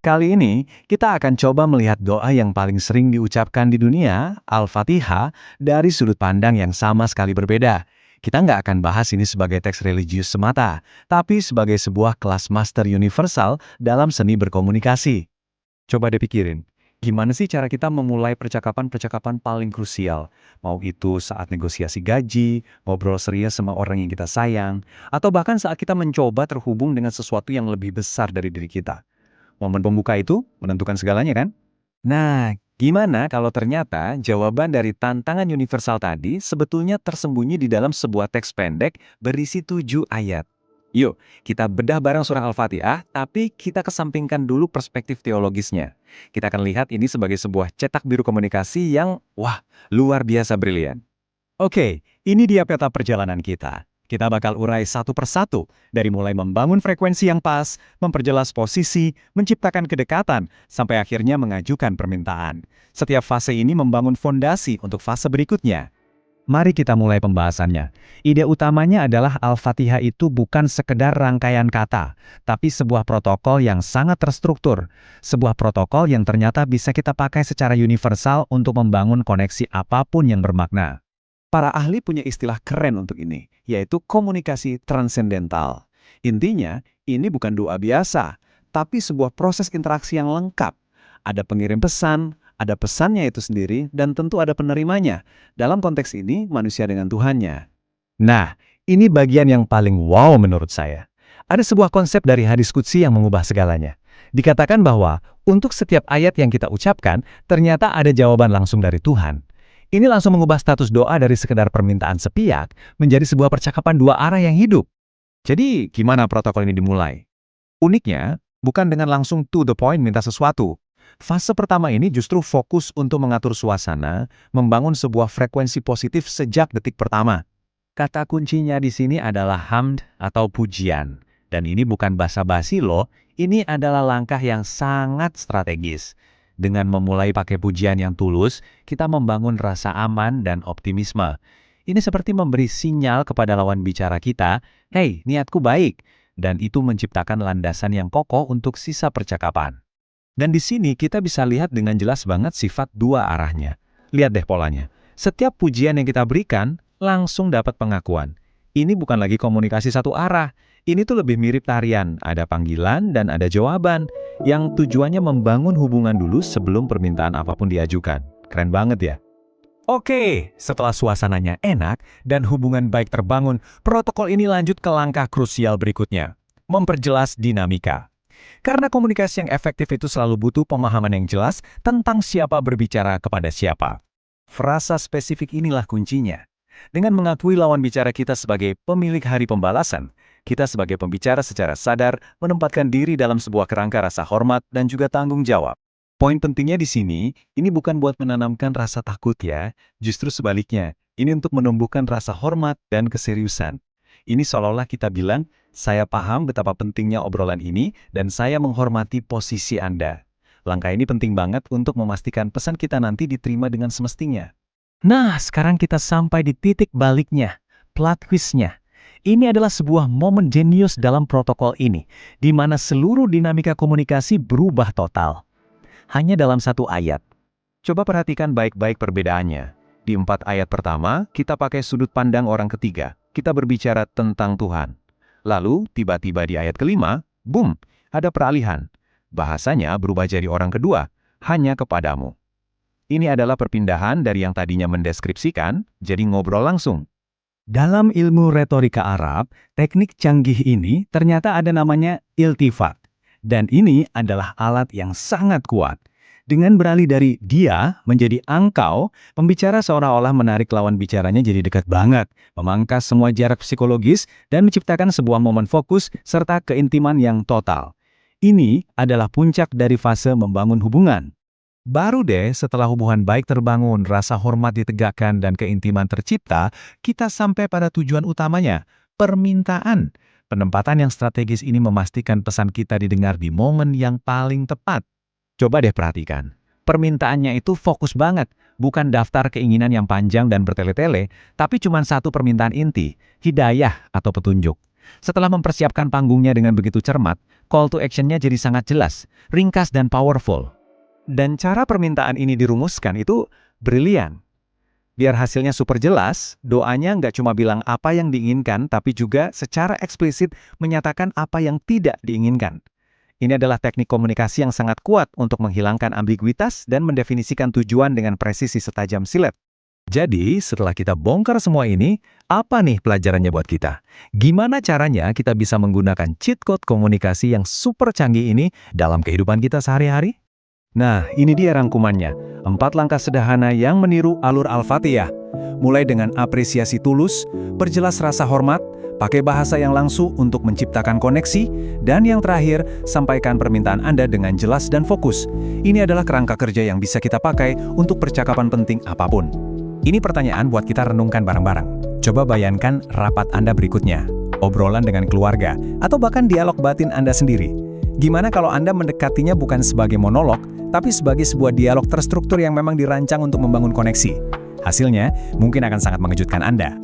Kali ini, kita akan coba melihat doa yang paling sering diucapkan di dunia, Al-Fatihah, dari sudut pandang yang sama sekali berbeda. Kita nggak akan bahas ini sebagai teks religius semata, tapi sebagai sebuah kelas master universal dalam seni berkomunikasi. Coba dipikirin, gimana sih cara kita memulai percakapan-percakapan paling krusial? Mau itu saat negosiasi gaji, ngobrol serius sama orang yang kita sayang, atau bahkan saat kita mencoba terhubung dengan sesuatu yang lebih besar dari diri kita. Momen pembuka itu menentukan segalanya kan? Nah, gimana kalau ternyata jawaban dari tantangan universal tadi sebetulnya tersembunyi di dalam sebuah teks pendek berisi 7 ayat? Yuk, kita bedah bareng surah Al-Fatihah, tapi kita kesampingkan dulu perspektif teologisnya. Kita akan lihat ini sebagai sebuah cetak biru komunikasi yang, wah, luar biasa brilian. Oke, ini dia peta perjalanan kita. Kita bakal urai satu persatu, dari mulai membangun frekuensi yang pas, memperjelas posisi, menciptakan kedekatan, sampai akhirnya mengajukan permintaan. Setiap fase ini membangun fondasi untuk fase berikutnya. Mari kita mulai pembahasannya. Ide utamanya adalah Al-Fatihah itu bukan sekedar rangkaian kata, tapi sebuah protokol yang sangat terstruktur. Sebuah protokol yang ternyata bisa kita pakai secara universal untuk membangun koneksi apapun yang bermakna. Para ahli punya istilah keren untuk ini, yaitu komunikasi transendental. Intinya, ini bukan doa biasa, tapi sebuah proses interaksi yang lengkap. Ada pengirim pesan, ada pesannya itu sendiri, dan tentu ada penerimanya. Dalam konteks ini, manusia dengan Tuhannya. Nah, ini bagian yang paling wow menurut saya. Ada sebuah konsep dari hadis qudsi yang mengubah segalanya. Dikatakan bahwa, untuk setiap ayat yang kita ucapkan, ternyata ada jawaban langsung dari Tuhan. Ini langsung mengubah status doa dari sekedar permintaan sepihak menjadi sebuah percakapan dua arah yang hidup. Jadi, gimana protokol ini dimulai? Uniknya, bukan dengan langsung to the point minta sesuatu. Fase pertama ini justru fokus untuk mengatur suasana, membangun sebuah frekuensi positif sejak detik pertama. Kata kuncinya di sini adalah hamd atau pujian. Dan ini bukan basa-basi loh, ini adalah langkah yang sangat strategis. Dengan memulai pakai pujian yang tulus, kita membangun rasa aman dan optimisme. Ini seperti memberi sinyal kepada lawan bicara kita, "Hei, niatku baik." Dan itu menciptakan landasan yang kokoh untuk sisa percakapan. Dan di sini kita bisa lihat dengan jelas banget sifat dua arahnya. Lihat deh polanya. Setiap pujian yang kita berikan, langsung dapat pengakuan. Ini bukan lagi komunikasi satu arah. Ini tuh lebih mirip tarian, ada panggilan dan ada jawaban, yang tujuannya membangun hubungan dulu sebelum permintaan apapun diajukan. Keren banget ya? Oke, setelah suasananya enak dan hubungan baik terbangun, protokol ini lanjut ke langkah krusial berikutnya. Memperjelas dinamika. Karena komunikasi yang efektif itu selalu butuh pemahaman yang jelas tentang siapa berbicara kepada siapa. Frasa spesifik inilah kuncinya. Dengan mengakui lawan bicara kita sebagai pemilik hari pembalasan, kita sebagai pembicara secara sadar menempatkan diri dalam sebuah kerangka rasa hormat dan juga tanggung jawab. Poin pentingnya di sini, ini bukan buat menanamkan rasa takut ya, justru sebaliknya, ini untuk menumbuhkan rasa hormat dan keseriusan. Ini seolah-olah kita bilang, saya paham betapa pentingnya obrolan ini dan saya menghormati posisi Anda. Langkah ini penting banget untuk memastikan pesan kita nanti diterima dengan semestinya. Nah, sekarang kita sampai di titik baliknya, plot twist-nya. Ini adalah sebuah momen jenius dalam protokol ini, di mana seluruh dinamika komunikasi berubah total. Hanya dalam satu ayat. Coba perhatikan baik-baik perbedaannya. Di 4 ayat pertama, kita pakai sudut pandang orang ketiga. Kita berbicara tentang Tuhan. Lalu, tiba-tiba di ayat kelima, boom, ada peralihan. Bahasanya berubah jadi orang kedua, hanya kepadamu. Ini adalah perpindahan dari yang tadinya mendeskripsikan, jadi ngobrol langsung. Dalam ilmu retorika Arab, teknik canggih ini ternyata ada namanya iltifat. Dan ini adalah alat yang sangat kuat. Dengan beralih dari dia menjadi engkau, pembicara seolah-olah menarik lawan bicaranya jadi dekat banget, memangkas semua jarak psikologis, dan menciptakan sebuah momen fokus serta keintiman yang total. Ini adalah puncak dari fase membangun hubungan. Baru deh setelah hubungan baik terbangun, rasa hormat ditegakkan, dan keintiman tercipta, kita sampai pada tujuan utamanya, permintaan. Penempatan yang strategis ini memastikan pesan kita didengar di momen yang paling tepat. Coba deh perhatikan. Permintaannya itu fokus banget, bukan daftar keinginan yang panjang dan bertele-tele, tapi cuma satu permintaan inti, hidayah atau petunjuk. Setelah mempersiapkan panggungnya dengan begitu cermat, call to action-nya jadi sangat jelas, ringkas dan powerful. Dan cara permintaan ini dirumuskan itu brilian. Biar hasilnya super jelas, doanya nggak cuma bilang apa yang diinginkan, tapi juga secara eksplisit menyatakan apa yang tidak diinginkan. Ini adalah teknik komunikasi yang sangat kuat untuk menghilangkan ambiguitas dan mendefinisikan tujuan dengan presisi setajam silet. Jadi, setelah kita bongkar semua ini, apa nih pelajarannya buat kita? Gimana caranya kita bisa menggunakan cheat code komunikasi yang super canggih ini dalam kehidupan kita sehari-hari? Nah, ini dia rangkumannya. 4 langkah sederhana yang meniru alur Al-Fatihah. Mulai dengan apresiasi tulus, perjelas rasa hormat, pakai bahasa yang langsung untuk menciptakan koneksi, dan yang terakhir, sampaikan permintaan Anda dengan jelas dan fokus. Ini adalah kerangka kerja yang bisa kita pakai untuk percakapan penting apapun. Ini pertanyaan buat kita renungkan bareng-bareng. Coba bayangkan rapat Anda berikutnya, obrolan dengan keluarga, atau bahkan dialog batin Anda sendiri. Gimana kalau Anda mendekatinya bukan sebagai monolog, tapi sebagai sebuah dialog terstruktur yang memang dirancang untuk membangun koneksi? Hasilnya mungkin akan sangat mengejutkan Anda.